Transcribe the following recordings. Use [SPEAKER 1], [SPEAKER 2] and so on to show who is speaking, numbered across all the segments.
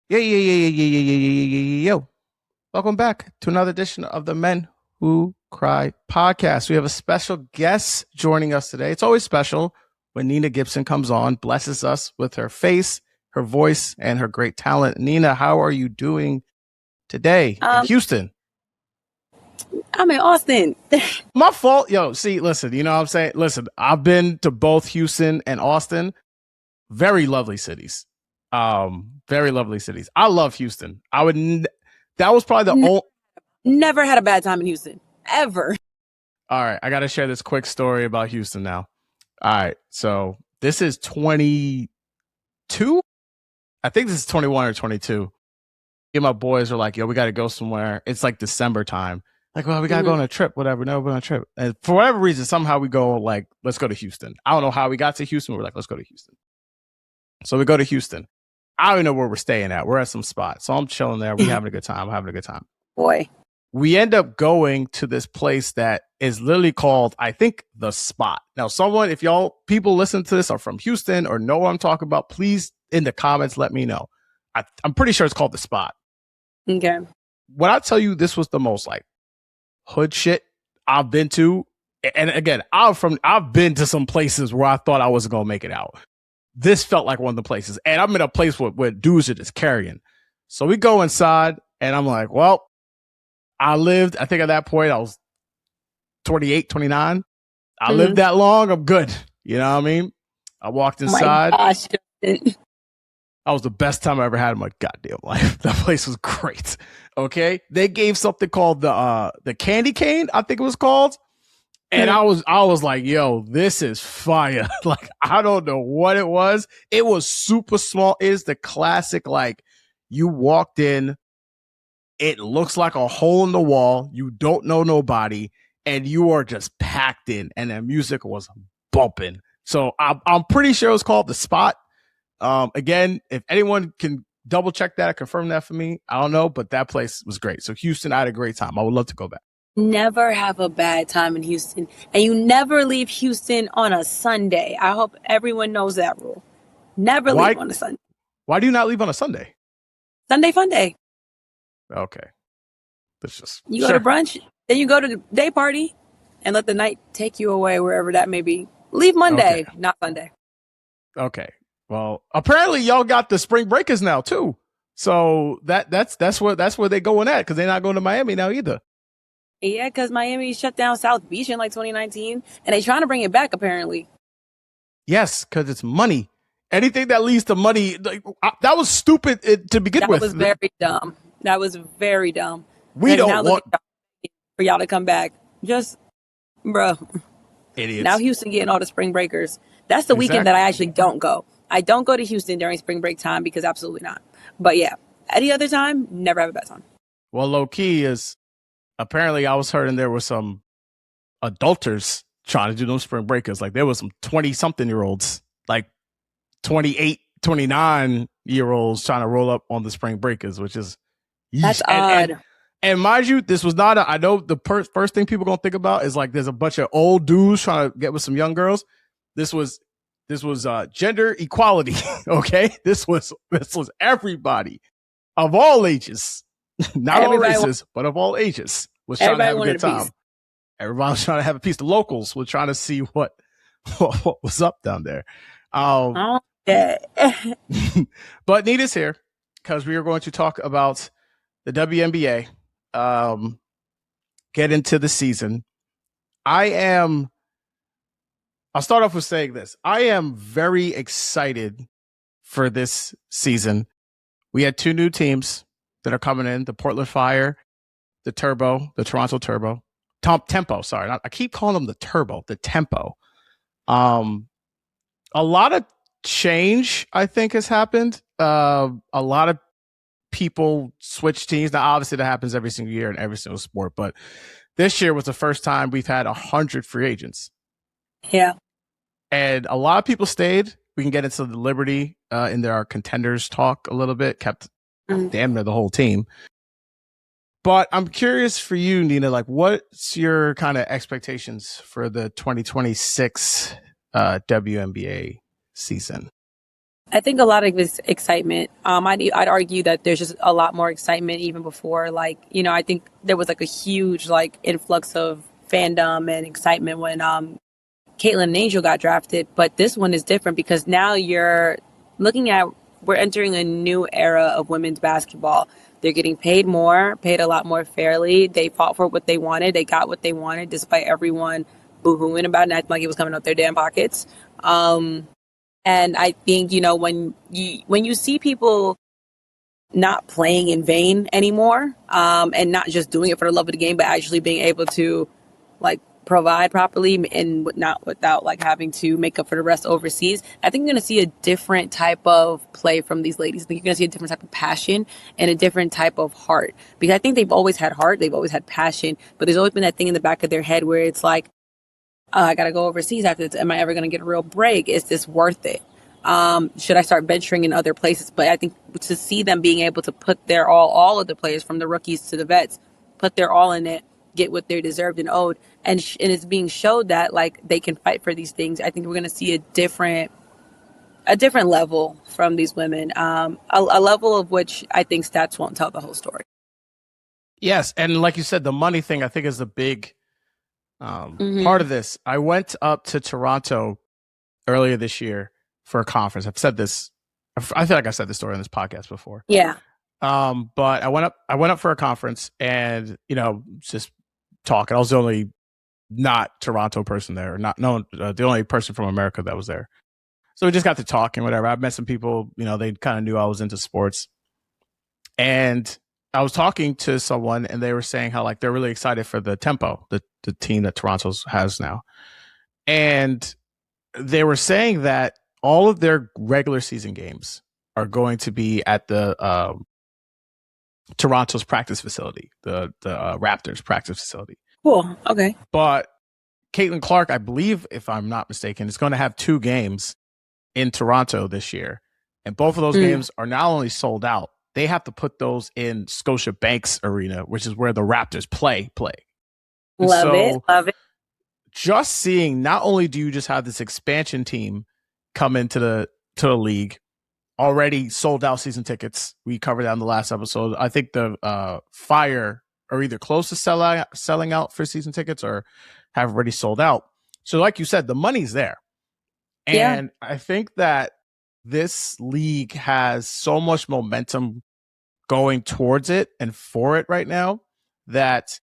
[SPEAKER 1] Yo. Welcome back to another edition of the Men Who Cry podcast. We have a special guest joining us today. It's always special when Nina Gibson comes on, blesses us with her face, her voice, and her great talent. Nina, how are you doing today in Houston?
[SPEAKER 2] I'm in Austin.
[SPEAKER 1] My fault. Yo, see, listen, you know what I'm saying? Listen, I've been to both Houston and Austin. Very lovely cities. Very lovely cities. I love Houston. That was probably the only.
[SPEAKER 2] Never had a bad time in Houston, ever.
[SPEAKER 1] All right, I got to share this quick story about Houston now. All right, so this is 22. I think this is 21 or 22. Me and my boys are like, yo, we got to go somewhere. It's like December time. Like, well, we got to go on a trip, whatever. No, we're on a trip. And for whatever reason, somehow we go like, let's go to Houston. I don't know how we got to Houston. We're like, let's go to Houston. So we go to Houston. I don't even know where we're staying at. We're at some spot. So I'm chilling there. We're having a good time.
[SPEAKER 2] Boy.
[SPEAKER 1] We end up going to this place that is literally called, I think, The Spot. Now, someone, if y'all people listen to this are from Houston or know what I'm talking about, please in the comments let me know. I'm pretty sure it's called The Spot.
[SPEAKER 2] Okay.
[SPEAKER 1] When I tell you this was the most like hood shit I've been to, and again, I've been to some places where I thought I wasn't gonna make it out. This felt like one of the places, and I'm in a place where dudes are just carrying. So we go inside, and I'm like, well, I think at that point I was 28, 29. I lived that long. I'm good. You know what I mean? I walked inside.
[SPEAKER 2] Oh my gosh.
[SPEAKER 1] That was the best time I ever had in my goddamn life. That place was great. Okay. They gave something called the candy cane, I think it was called. And I was like, yo, this is fire. Like, I don't know what it was. It was super small. It is the classic, like, you walked in, it looks like a hole in the wall. You don't know nobody, and you are just packed in, and the music was bumping. So I'm pretty sure it was called The Spot. Again, if anyone can double check that or confirm that for me, I don't know, but that place was great. So Houston, I had a great time. I would love to go back.
[SPEAKER 2] Never have a bad time in Houston. And you never leave Houston on a Sunday. I hope everyone knows that rule. Never leave on a Sunday.
[SPEAKER 1] Why do you not leave on a Sunday?
[SPEAKER 2] Sunday fun day.
[SPEAKER 1] Okay. That's just
[SPEAKER 2] you go to brunch, then you go to the day party and let the night take you away wherever that may be. Leave Monday, not Sunday.
[SPEAKER 1] Okay. Well, apparently y'all got the spring breakers now too. So that's where they're going at, because they're not going to Miami now either.
[SPEAKER 2] Yeah, because Miami shut down South Beach in like 2019, and they're trying to bring it back apparently.
[SPEAKER 1] Yes, because it's money. Anything that leads to money, that was stupid to begin with.
[SPEAKER 2] That was very dumb. That was very dumb.
[SPEAKER 1] We don't want
[SPEAKER 2] for y'all to come back. Just, bro.
[SPEAKER 1] Idiots.
[SPEAKER 2] Now Houston getting all the spring breakers. That's the weekend that I actually don't go. I don't go to Houston during spring break time because absolutely not. But yeah, any other time, never have a bad time.
[SPEAKER 1] Well, low key is apparently I was hearing there were some adulters trying to do those spring breakers. Like there was some 20-something-year-olds, like 28, 29-year-olds trying to roll up on the spring breakers, which is
[SPEAKER 2] that's odd.
[SPEAKER 1] And mind you, this was not I know the first thing people gonna think about is like there's a bunch of old dudes trying to get with some young girls. This was gender equality. Okay. This was everybody of all ages, not all races, but of all ages was trying to have a good time. Everybody was trying to have a piece. The locals were trying to see what was up down there. But Nita's here because we are going to talk about the WNBA. Get into the season. I'll start off with saying this. I am very excited for this season. We had two new teams that are coming in, the Portland Fire, the Toronto Turbo. Tempo, sorry. I keep calling them the Turbo, the Tempo. A lot of change, I think, has happened. A lot of people switch teams. Now, obviously, that happens every single year in every single sport, but this year was the first time we've had 100 free agents.
[SPEAKER 2] Yeah.
[SPEAKER 1] And a lot of people stayed. We can get into the Liberty in our contenders talk a little bit, kept damn near the whole team. But I'm curious for you, Nina, like what's your kind of expectations for the 2026 WNBA season?
[SPEAKER 2] I think a lot of it's excitement. I'd argue that there's just a lot more excitement even before, like, I think there was like a huge like influx of fandom and excitement when Caitlin and Angel got drafted, but this one is different because now you're looking at we're entering a new era of women's basketball. They're getting paid more, paid a lot more fairly. They fought for what they wanted. They got what they wanted, despite everyone boo-hooing about it and acting like it was coming out their damn pockets. And I think when you see people not playing in vain anymore, and not just doing it for the love of the game, but actually being able to like provide properly and not without like having to make up for the rest overseas. I think you're going to see a different type of play from these ladies. I think you're going to see a different type of passion and a different type of heart, because I think they've always had heart, they've always had passion, but there's always been that thing in the back of their head where it's like, oh, I got to go overseas after this. Am I ever going to get a real break? Is this worth it? Should I start venturing in other places? But I think to see them being able to put their all of the players from the rookies to the vets, put their all in it, get what they're deserved and owed, and it's being showed that like they can fight for these things. I think we're going to see a different level from these women, a level of which I think stats won't tell the whole story.
[SPEAKER 1] Yes, and like you said, the money thing I think is a big part of this. I went up to Toronto earlier this year for a conference. I've said this. I feel like I said this story on this podcast before.
[SPEAKER 2] Yeah.
[SPEAKER 1] But I went up for a conference and, just talking. I was the only not Toronto person there, the only person from America that was there. So we just got to talk and whatever. I met some people, they kind of knew I was into sports. And I was talking to someone and they were saying how like they're really excited for the Tempo, the team that Toronto has now. And they were saying that all of their regular season games are going to be at the Toronto's practice facility, the Raptors practice facility.
[SPEAKER 2] Cool. Okay.
[SPEAKER 1] But Caitlin Clark, I believe, if I'm not mistaken, is going to have 2 games in Toronto this year. And both of those games are not only sold out, they have to put those in Scotiabank's arena, which is where the Raptors play.
[SPEAKER 2] Love it.
[SPEAKER 1] Just seeing, not only do you just have this expansion team come into the league, already sold out season tickets. We covered that in the last episode. I think the Fire are either close to selling out for season tickets or have already sold out. So like you said, the money's there. And I think that this league has so much momentum going towards it and for it right now that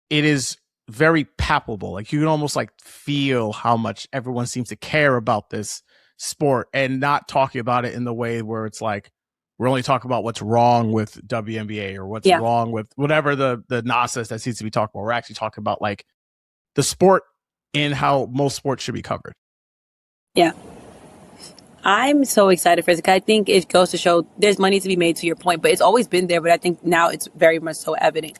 [SPEAKER 1] it is very palpable. Like you can almost like feel how much everyone seems to care about this sport and not talking about it in the way where it's like we're only talking about what's wrong with WNBA or what's wrong with whatever the nonsense that seems to be talking about. We're actually talking about like the sport and how most sports should be covered. Yeah.
[SPEAKER 2] I'm so excited for this. I think it goes to show there's money to be made, to your point, but it's always been there. But I think now it's very much so evident.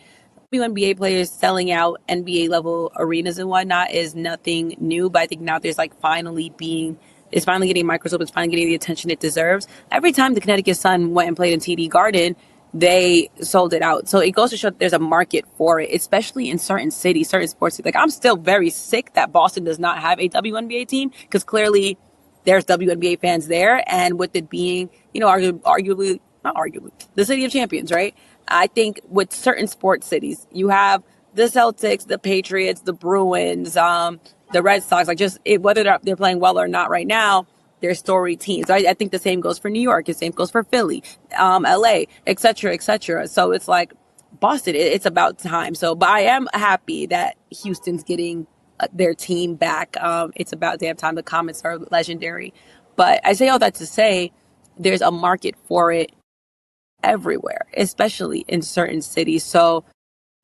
[SPEAKER 2] WNBA players selling out NBA level arenas and whatnot is nothing new, but I think now there's like it's finally getting a microscope. It's finally getting the attention it deserves. Every time the Connecticut Sun went and played in TD Garden, they sold it out. So it goes to show that there's a market for it, especially in certain cities, certain sports cities. Like I'm still very sick that Boston does not have a WNBA team because clearly there's WNBA fans there. And with it being, arguably, not arguably, the city of champions, right? I think with certain sports cities, you have the Celtics, the Patriots, the Bruins, the Red Sox, like just whether they're playing well or not right now, they're story teams. I think the same goes for New York. The same goes for Philly, LA, et cetera, et cetera. So it's like Boston, it's about time. So, but I am happy that Houston's getting their team back. It's about damn time. The comments are legendary. But I say all that to say there's a market for it everywhere, especially in certain cities. So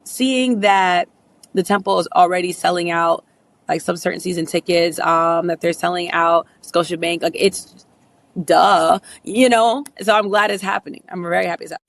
[SPEAKER 2] seeing that the Temple is already selling out like some certain season tickets, that they're selling out Scotiabank, like it's duh, So I'm glad it's happening. I'm very happy it's happening.